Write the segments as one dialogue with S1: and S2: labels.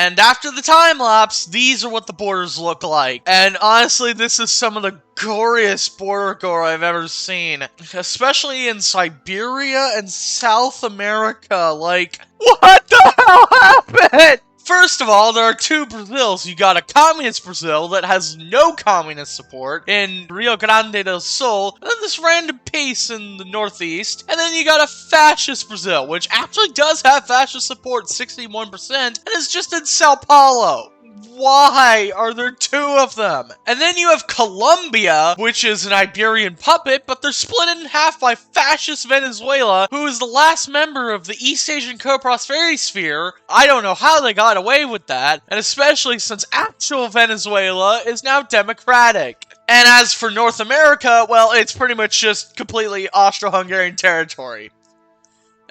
S1: And after the time lapse, these are what the borders look like. And honestly, this is some of the goriest border gore I've ever seen. Especially in Siberia and South America. Like, what the hell happened? First of all, there are two Brazils. You got a communist Brazil that has no communist support in Rio Grande do Sul, and then this random piece in the northeast, and then you got a fascist Brazil, which actually does have fascist support, 61%, and is just in Sao Paulo. Why are there two of them? And then you have Colombia, which is an Iberian puppet, but they're split in half by fascist Venezuela, who is the last member of the East Asian Co-Prosperity Sphere. I don't know how they got away with that, and especially since actual Venezuela is now democratic. And as for North America, well, it's pretty much just completely Austro-Hungarian territory.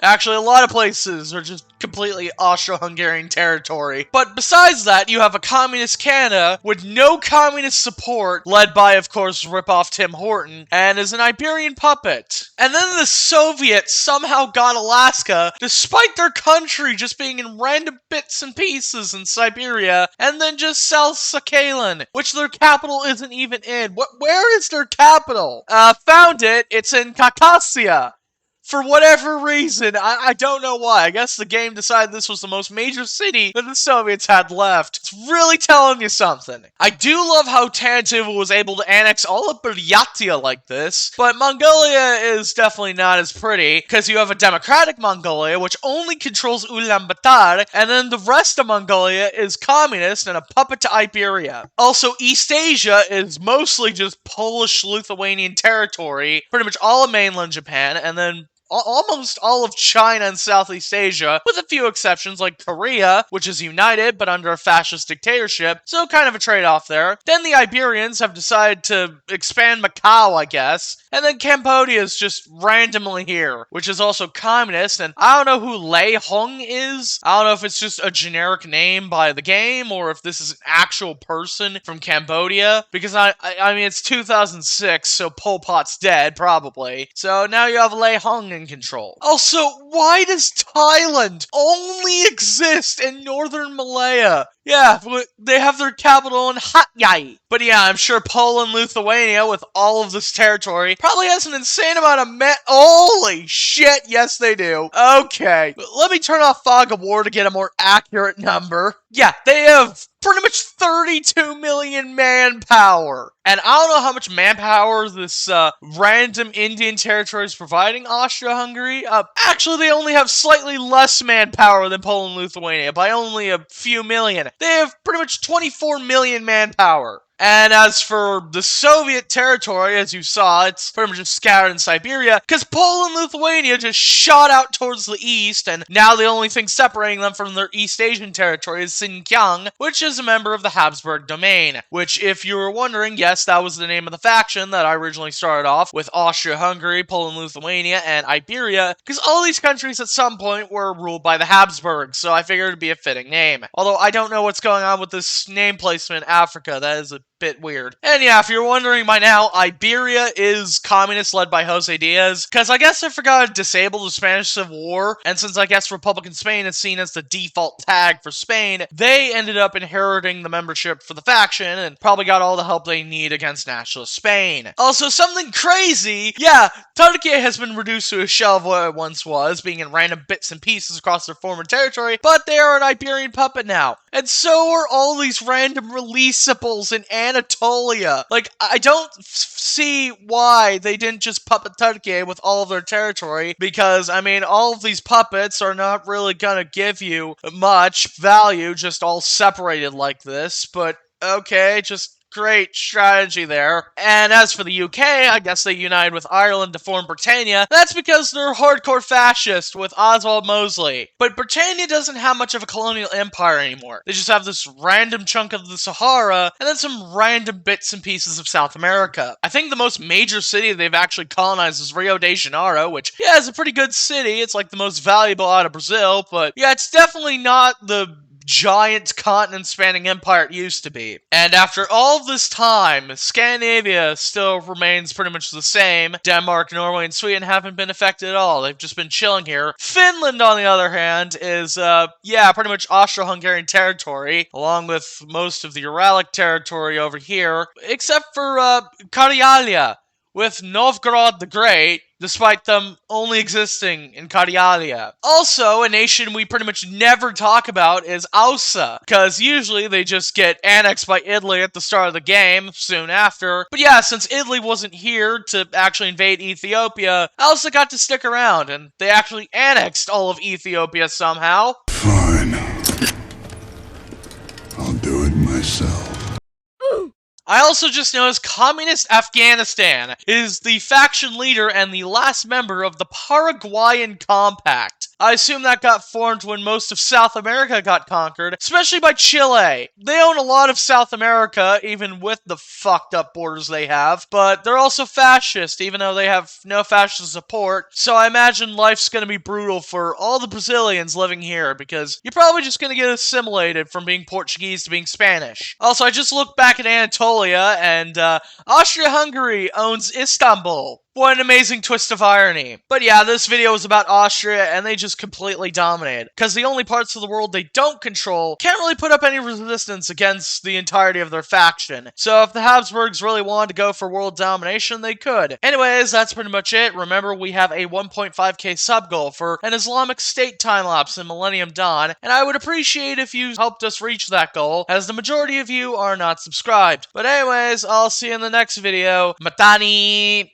S1: Actually, a lot of places are just completely Austro-Hungarian territory. But besides that, you have a communist Canada with no communist support, led by, of course, rip-off Tim Horton, and is an Iberian puppet. And then the Soviets somehow got Alaska, despite their country just being in random bits and pieces in Siberia, and then just South Sakhalin, which their capital isn't even in. Where is their capital? Found it. It's in Khakassia. For whatever reason, I don't know why. I guess the game decided this was the most major city that the Soviets had left. It's really telling you something. I do love how Tantive was able to annex all of Buryatia like this, but Mongolia is definitely not as pretty, because you have a democratic Mongolia, which only controls Ulaanbaatar, and then the rest of Mongolia is communist and a puppet to Iberia. Also, East Asia is mostly just Polish-Lithuanian territory, pretty much all of mainland Japan, and then almost all of China and Southeast Asia, with a few exceptions like Korea, which is united but under a fascist dictatorship, so kind of a trade-off there. Then the Iberians have decided to expand Macau, I guess, and then Cambodia is just randomly here, which is also communist, and I don't know who Lei Hong is. I don't know if it's just a generic name by the game, or if this is an actual person from Cambodia, because I mean, it's 2006, so Pol Pot's dead, probably. So now you have Lei Hong in control. Also, why does Thailand only exist in northern Malaya? Yeah, they have their capital in Hat Yai. But yeah, I'm sure Poland, Lithuania, with all of this territory, probably has an insane amount of holy shit, yes they do. Okay, let me turn off Fog of War to get a more accurate number. Yeah, they have pretty much 32 million manpower. And I don't know how much manpower this random Indian territory is providing Austria-Hungary. Actually, they only have slightly less manpower than Poland and Lithuania, by only a few million. They have pretty much 24 million manpower. And as for the Soviet territory, as you saw, it's pretty much just scattered in Siberia, because Poland and Lithuania just shot out towards the east, and now the only thing separating them from their East Asian territory is Xinjiang, which is a member of the Habsburg domain, which, if you were wondering, yes, that was the name of the faction that I originally started off with Austria-Hungary, Poland, Lithuania, and Iberia, because all these countries at some point were ruled by the Habsburgs, so I figured it'd be a fitting name. Although I don't know what's going on with this name placement in Africa, that is a bit weird. And yeah, if you're wondering by now, Iberia is communist led by Jose Diaz, because I guess I forgot to disable the Spanish Civil War, and since I guess Republican Spain is seen as the default tag for Spain, they ended up inheriting the membership for the faction, and probably got all the help they need against nationalist Spain. Also, something crazy, yeah, Turkey has been reduced to a shell of what it once was, being in random bits and pieces across their former territory, but they are an Iberian puppet now. And so are all these random releasables in Anatolia. Like, I don't see why they didn't just puppet Turkey with all of their territory, because, I mean, all of these puppets are not really gonna give you much value, just all separated like this, but okay, just great strategy there. And as for the UK, I guess they united with Ireland to form Britannia. That's because they're hardcore fascist with Oswald Mosley. But Britannia doesn't have much of a colonial empire anymore. They just have this random chunk of the Sahara, and then some random bits and pieces of South America. I think the most major city they've actually colonized is Rio de Janeiro, which, yeah, is a pretty good city. It's like the most valuable out of Brazil, but yeah, it's definitely not the giant continent-spanning empire it used to be. And after all of this time, Scandinavia still remains pretty much the same. Denmark, Norway, and Sweden haven't been affected at all. They've just been chilling here. Finland, on the other hand, is, pretty much Austro-Hungarian territory, along with most of the Uralic territory over here, except for, Karyalia, with Novgorod the Great, despite them only existing in Karyalia. Also, a nation we pretty much never talk about is Austria, because usually they just get annexed by Italy at the start of the game, soon after. But yeah, since Italy wasn't here to actually invade Ethiopia, Austria got to stick around, and they actually annexed all of Ethiopia somehow.
S2: Fine. I'll do it myself.
S1: I also just noticed Communist Afghanistan is the faction leader and the last member of the Paraguayan Compact. I assume that got formed when most of South America got conquered, especially by Chile. They own a lot of South America, even with the fucked up borders they have, but they're also fascist, even though they have no fascist support, so I imagine life's gonna be brutal for all the Brazilians living here, because you're probably just gonna get assimilated from being Portuguese to being Spanish. Also, I just looked back at Anatolia, and Austria-Hungary owns Istanbul. What an amazing twist of irony. But yeah, this video is about Austria, and they just completely dominated. Because the only parts of the world they don't control can't really put up any resistance against the entirety of their faction. So if the Habsburgs really wanted to go for world domination, they could. Anyways, that's pretty much it. Remember, we have a 1.5k sub goal for an Islamic State time-lapse in Millennium Dawn, and I would appreciate if you helped us reach that goal, as the majority of you are not subscribed. But anyways, I'll see you in the next video. Matani!